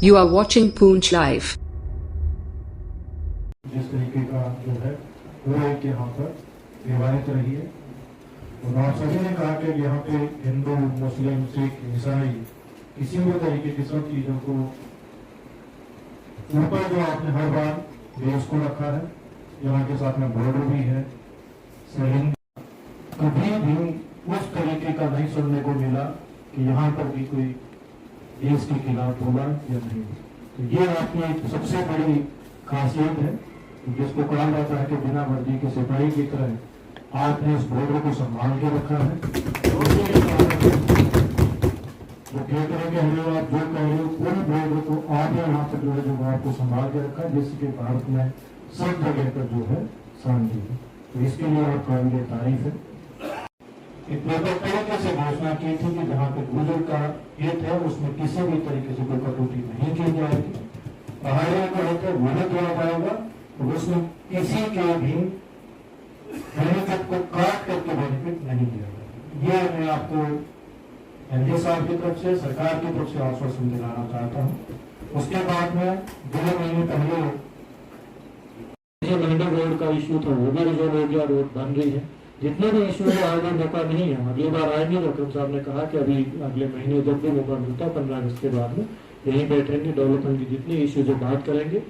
You are watching Poonch Live. जिस तरीके का जो है वो एक यहाँ पर रिवायत रही है और आप सभी ने कहा कि यहाँ पे हिंदू मुस्लिम सिख ईसाई किसी भी तरीके की सब चीजों को ऊपर जो आपने हर बार देश को रखा है, यहाँ के साथ में बॉर्डर भी है, कभी भी उस तरीके का नहीं सुनने को मिला कि यहाँ पर भी कोई देश के खिलाफ बोला या नहीं। तो ये आपकी एक सबसे बड़ी खासियत है जिसको कहा जाता है कि बिना वर्दी के सिपाही की तरह आपने इस बॉर्डर को संभाल के रखा है। जो कह रहे कि हमें आप जो कह रहे हो पूरी बॉर्डर को आपने यहाँ पर जो है जो आपको संभाल के रखा, जिसके भारत में सब जगह पर जो है शांति है। तो इसके लिए आप काबिल तारीफ है। एक प्रकार तरीके से घोषणा की थी कि जहाँ पे गुजर का हित है उसमें किसी भी तरीके से कोई कटौती नहीं की जाएगी। पहाड़ियों का हित है वो किया जाएगा और उसमें किसी के भी बेनिफिट को काट करके बेनिफिट नहीं दिया जाएगा। ये मैं आपको एनडीए साहब की तरफ से, सरकार की तरफ से आश्वासन दिलाना चाहता हूँ। उसके बाद में 2 महीने पहले जो लंडन रोड का इश्यू था वो भी रिजोल्व हो गया, रोड बन रही है। जितने भी इश्यू में आगे मौका नहीं है, अगली बार आएंगे तो अकरम साहब ने कहा कि अभी अगले महीने जब भी मौका मिलता है 15 अगस्त के बाद में यहीं बैठेंगे, डेवलपमेंट की जितनी इश्यू जो बात करेंगे,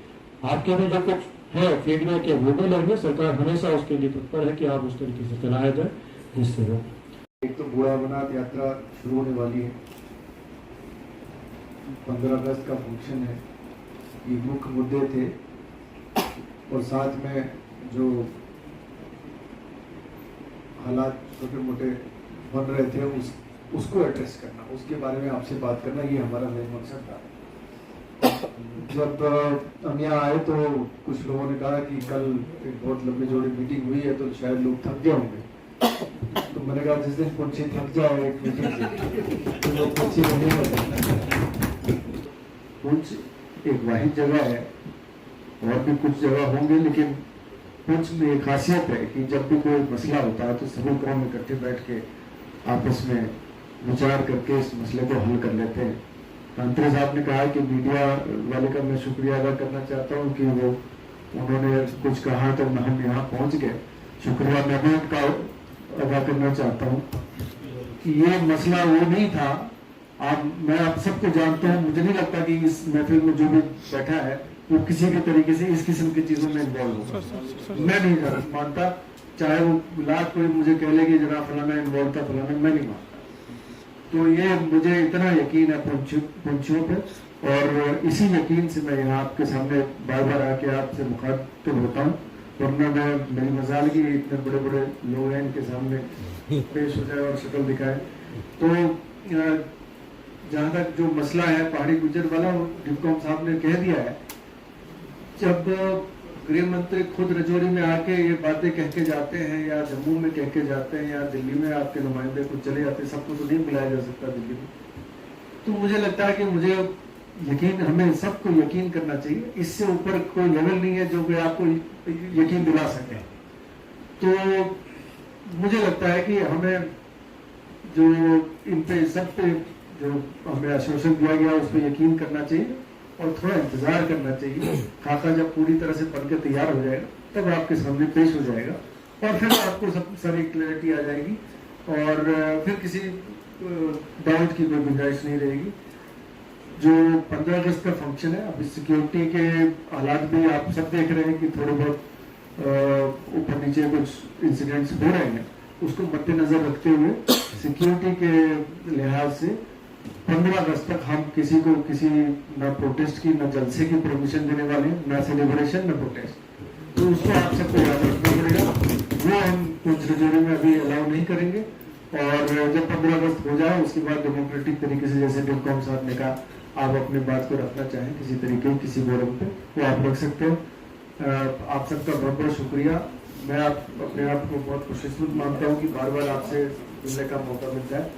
आपके में जो कुछ है फीडबैक है वो भी लेंगे। सरकार हमेशा उसके लिए तत्पर है कि आप उस तरीके से चलाया जाए जिससे हो। एक तो बुआ बनात यात्रा शुरू होने वाली है, 15 अगस्त का फंक्शन है, ये मुख्य मुद्दे थे और साथ में जो हालात छोटे मोटे बन रहे थे उसको एड्रेस करना, उसके बारे में आपसे बात करना, ये हमारा मेन मकसद था। जब हम यहाँ आए तो कुछ लोगों ने कहा कि कल एक बहुत लंबी जोड़ी मीटिंग हुई है तो शायद लोग थक गए होंगे। तो मैंने कहा जिस दिन पुंछी थक जाए एक मीटिंग से तो लोग पुंछी नहीं होते। पुंछ एक वाहिद जगह है और भी कुछ जगह होंगे, लेकिन पुंछ में एक खासियत है कि जब भी कोई मसला होता है तो सभी कौम इकट्ठे बैठ के आपस में विचार करके इस मसले को हल कर लेते हैं। मंत्री साहब ने कहा कि मीडिया वाले का मैं शुक्रिया अदा करना चाहता हूँ कि वो उन्होंने कुछ कहा तो हम यहाँ पहुँच गए। शुक्रिया मैं भी उनका अदा करना चाहता हूँ कि ये मसला वो नहीं था। मैं आप सबको जानता हूँ, मुझे नहीं लगता कि इस महफिल में जो भी बैठा है वो किसी भी तरीके से इस किस्म की चीजों में इन्वॉल्व होगा। मैं नहीं मानता, चाहे वो लाख कोई मुझे कह ले कि जनाब फलाना इन्वॉल्व था फलाना, मैं नहीं मानता। तो ये मुझे इतना यकीन है पुंछियों पे और इसी यकीन से मैं यहाँ आपके सामने बार बार आके आपसे मुखातिब होता हूँ, वरना मैं मेरी मजाल की इतने बड़े बड़े लोग हैं इनके सामने पेश हो जाए और शक्ल दिखाए। तो जहाँ तक जो मसला है पहाड़ी गुजर वाला, डिप्कॉम साहब ने कह दिया है। जब गृह मंत्री खुद रजौरी में आके ये बातें कह के जाते हैं या जम्मू में कह के जाते हैं या दिल्ली में आपके नुमाइंदे कुछ चले जाते हैं, सबको तो नहीं बुलाया जा सकता दिल्ली में। तो मुझे लगता है कि मुझे यकीन, हमें सबको यकीन करना चाहिए, इससे ऊपर कोई लेवल नहीं है जो कि आपको यकीन दिला सके। तो मुझे लगता है कि हमें जो इन पे सब पे जो हमें आश्वासन दिया गया उस पर यकीन करना चाहिए और थोड़ा इंतजार करना चाहिए। खाका जब पूरी तरह से बनकर तैयार हो जाएगा तब आपके सामने पेश हो जाएगा और फिर आपको सब सारी क्लैरिटी आ जाएगी और फिर किसी डाउट की कोई गुंजाइश नहीं रहेगी। जो 15 अगस्त का फंक्शन है, अभी सिक्योरिटी के हालात भी आप सब देख रहे हैं कि थोड़े बहुत ऊपर नीचे कुछ इंसिडेंट्स हो रहे हैं, उसको मद्देनजर रखते हुए सिक्योरिटी के लिहाज से 15 अगस्त तक हम किसी को किसी न प्रोटेस्ट की न जलसे की परमिशन देने वाले हैं, न सेलिब्रेशन न प्रोटेस्ट। तो उसको आप सबको याद रखना पड़ेगा, वो हम कुछ रजौरी में अभी अलाउ नहीं करेंगे। और जब 15 अगस्त हो जाए उसके बाद डेमोक्रेटिक तरीके से, जैसे डिप्कॉम साहब ने कहा, आप अपनी बात को रखना चाहें किसी तरीके किसी फोरम पे वो आप रख सकते हो। आप सबका बहुत बहुत शुक्रिया। मैं अपने आप को बहुत खुशकिस्मत मानता हूँ कि बार बार आपसे मिलने का मौका मिलता है।